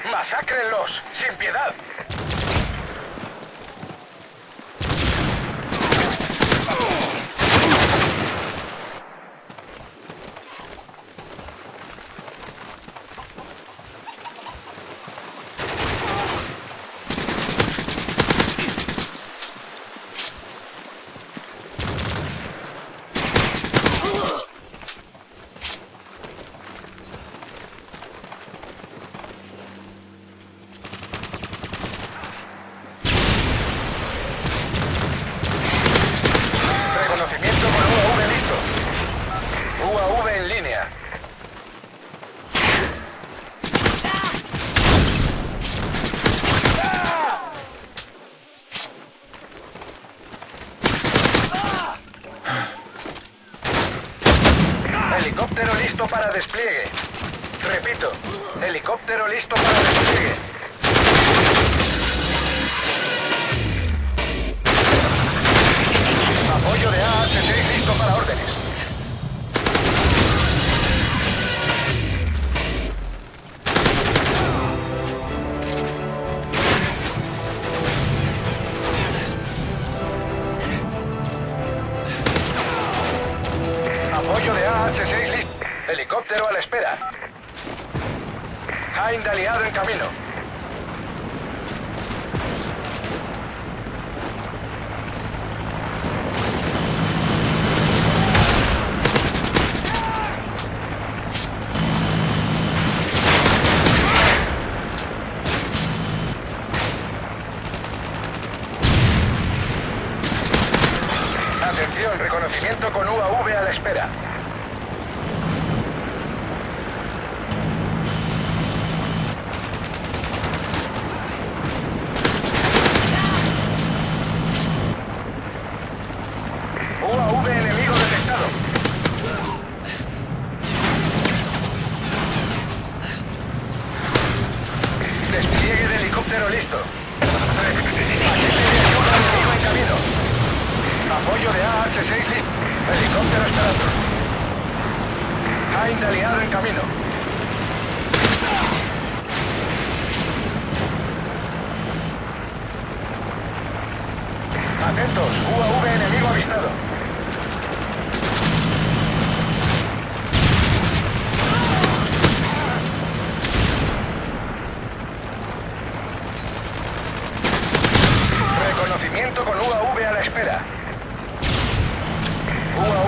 ¡Masácrenlos! ¡Sin piedad! UAV en línea. Helicóptero listo para despliegue. Repito, helicóptero listo para despliegue. Apoyo de AH-6 listo para órdenes. Apoyo de AH-6 listo. Helicóptero a la espera. Hind aliado en camino. Atención, reconocimiento con UAV a la espera. UAV enemigo detectado. Despliegue de helicóptero listo. Enemigo en camino. Apoyo de AH-6 listo. Helicóptero esperando. Hind aliado en camino. Atentos, UAV enemigo avistado. Reconocimiento con UAV a la espera. UAV